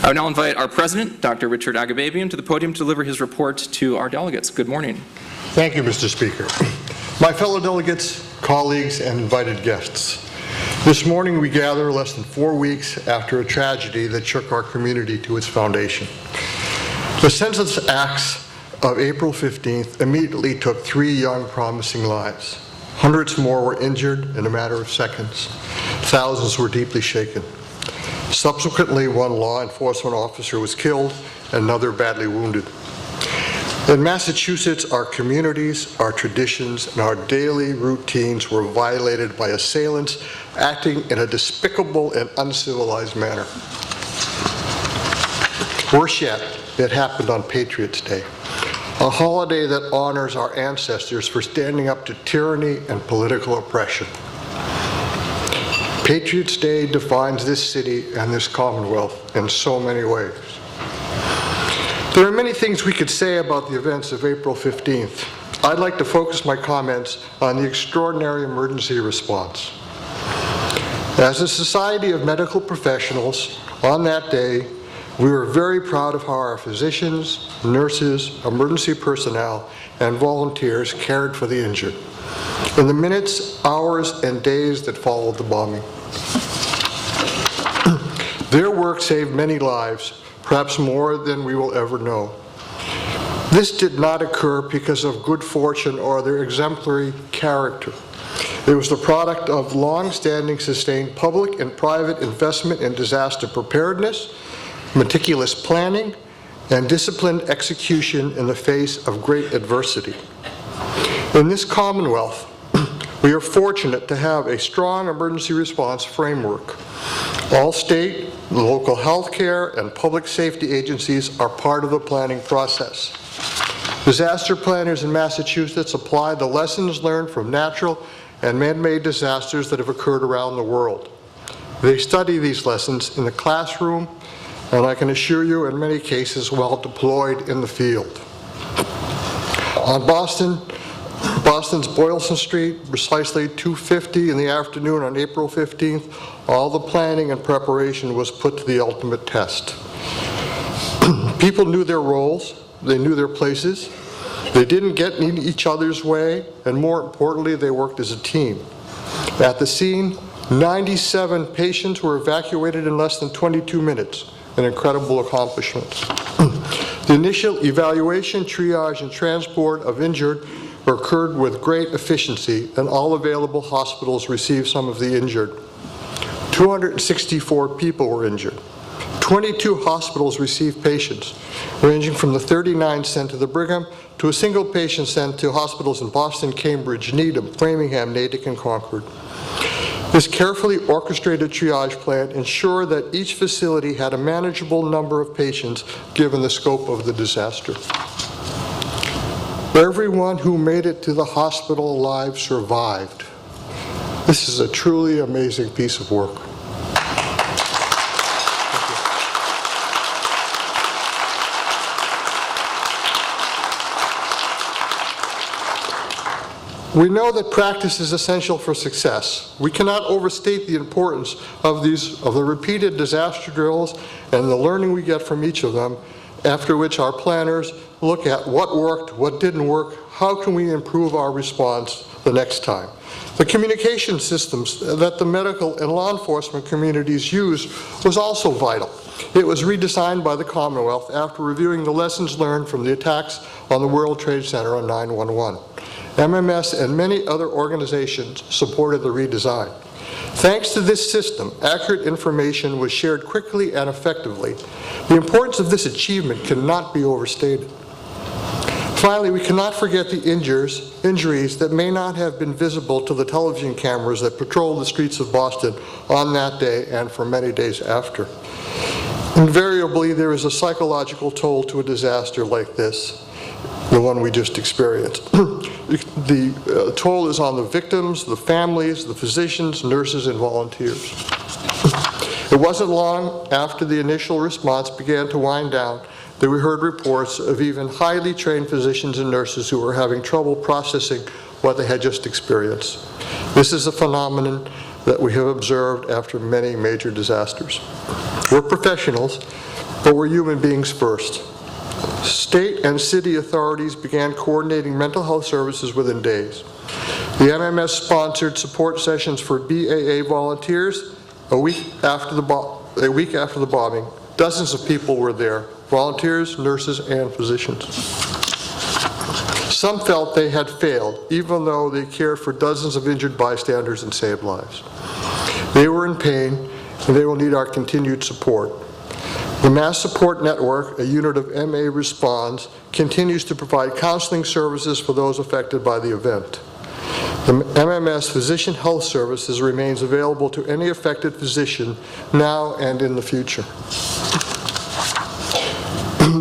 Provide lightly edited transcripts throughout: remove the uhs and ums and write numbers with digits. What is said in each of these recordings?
I would now invite our president, Dr. Richard Agababian, to the podium to deliver his report to our delegates. Good morning. Thank you, Mr. Speaker. My fellow delegates, colleagues, and invited guests. This morning we gather less than 4 weeks after a tragedy that shook our community to its foundation. The senseless acts of April 15th immediately took 3 young, promising lives. Hundreds more were injured in a matter of seconds. Thousands were deeply shaken. Subsequently, 1 law enforcement officer was killed and another badly wounded. In Massachusetts, our communities, our traditions, and our daily routines were violated by assailants acting in a despicable and uncivilized manner. Worse yet, it happened on Patriots' Day, a holiday that honors our ancestors for standing up to tyranny and political oppression. Patriots' Day defines this city and this Commonwealth in so many ways. There are many things we could say about the events of April 15th. I'd like to focus my comments on the extraordinary emergency response. As a society of medical professionals, on that day, we were very proud of how our physicians, nurses, emergency personnel, and volunteers cared for the injured in the minutes, hours, and days that followed the bombing. Their work saved many lives, perhaps more than we will ever know. This did not occur because of good fortune or their exemplary character. It was the product of long-standing sustained public and private investment in disaster preparedness, meticulous planning, and disciplined execution in the face of great adversity. In this Commonwealth, we are fortunate to have a strong emergency response framework. All state, local health care, and public safety agencies are part of the planning process. Disaster planners in Massachusetts apply the lessons learned from natural and man-made disasters that have occurred around the world. They study these lessons in the classroom, and I can assure you, in many cases, while deployed in the field. On Boston's Boylston Street, precisely 2:50 in the afternoon on April 15th, all the planning and preparation was put to the ultimate test. People knew their roles, they knew their places, they didn't get in each other's way, and more importantly, they worked as a team. At the scene, 97 patients were evacuated in less than 22 minutes, an incredible accomplishment. The initial evaluation, triage, and transport of injured occurred with great efficiency, and all available hospitals received some of the injured. 264 people were injured. 22 hospitals received patients, ranging from the 39 sent to the Brigham to a single patient sent to hospitals in Boston, Cambridge, Needham, Framingham, Natick, and Concord. This carefully orchestrated triage plan ensured that each facility had a manageable number of patients given the scope of the disaster. Everyone who made it to the hospital alive survived. This is a truly amazing piece of work. We know that practice is essential for success. We cannot overstate the importance of the repeated disaster drills and the learning we get from each of them, after which our planners look at what worked, what didn't work, how can we improve our response the next time. The communication systems that the medical and law enforcement communities used was also vital. It was redesigned by the Commonwealth after reviewing the lessons learned from the attacks on the World Trade Center on 9/11. MMS and many other organizations supported the redesign. Thanks to this system, accurate information was shared quickly and effectively. The importance of this achievement cannot be overstated. Finally, we cannot forget the injuries that may not have been visible to the television cameras that patrolled the streets of Boston on that day and for many days after. Invariably, there is a psychological toll to a disaster like this, the one we just experienced. The toll is on the victims, the families, the physicians, nurses, and volunteers. It wasn't long after the initial response began to wind down that we heard reports of even highly trained physicians and nurses who were having trouble processing what they had just experienced. This is a phenomenon that we have observed after many major disasters. We're professionals, but we're human beings first. State and city authorities began coordinating mental health services within days. The MMS sponsored support sessions for BAA volunteers a week after the bombing. Dozens of people were there, volunteers, nurses, and physicians. Some felt they had failed, even though they cared for dozens of injured bystanders and saved lives. They were in pain, and they will need our continued support. The Mass Support Network, a unit of MA Responds, continues to provide counseling services for those affected by the event. The MMS Physician Health Services remains available to any affected physician now and in the future.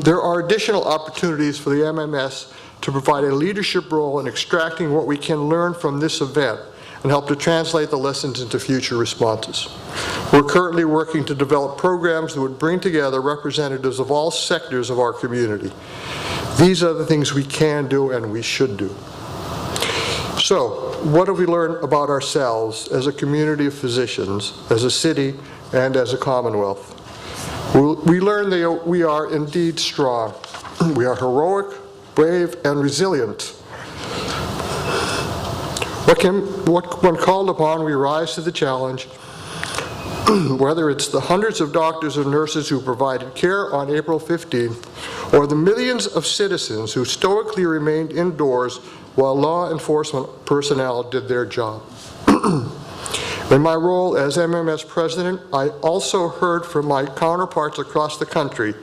There are additional opportunities for the MMS to provide a leadership role in extracting what we can learn from this event and help to translate the lessons into future responses. We're currently working to develop programs that would bring together representatives of all sectors of our community. These are the things we can do and we should do. So, what have we learned about ourselves as a community of physicians, as a city, and as a Commonwealth? We learned that we are indeed strong. We are heroic, brave, and resilient. When called upon, we rise to the challenge, whether it's the hundreds of doctors and nurses who provided care on April 15th, or the millions of citizens who stoically remained indoors while law enforcement personnel did their job. In my role as MMS president, I also heard from my counterparts across the country,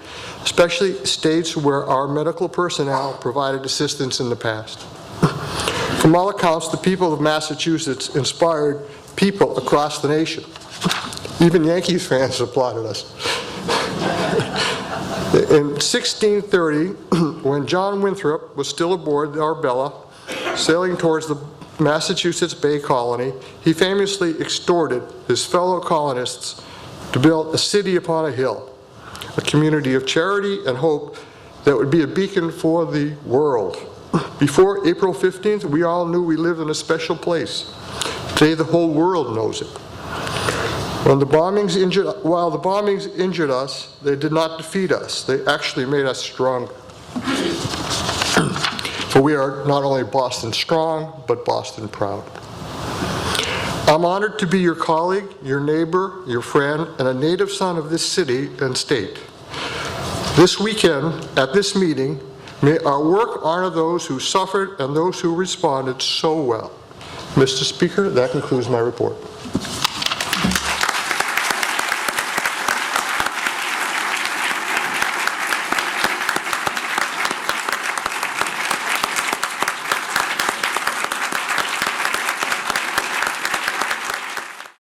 especially states where our medical personnel provided assistance in the past. From all accounts, the people of Massachusetts inspired people across the nation. Even Yankees fans applauded us. In 1630, when John Winthrop was still aboard the Arbella, sailing towards the Massachusetts Bay Colony, he famously exhorted his fellow colonists to build a city upon a hill, a community of charity and hope that would be a beacon for the world. Before April 15th, we all knew we lived in a special place. Today, the whole world knows it. While the bombings injured us, they did not defeat us. They actually made us stronger. For we are not only Boston strong, but Boston proud. I'm honored to be your colleague, your neighbor, your friend, and a native son of this city and state. This weekend, at this meeting, may our work honor those who suffered and those who responded so well. Mr. Speaker, that concludes my report.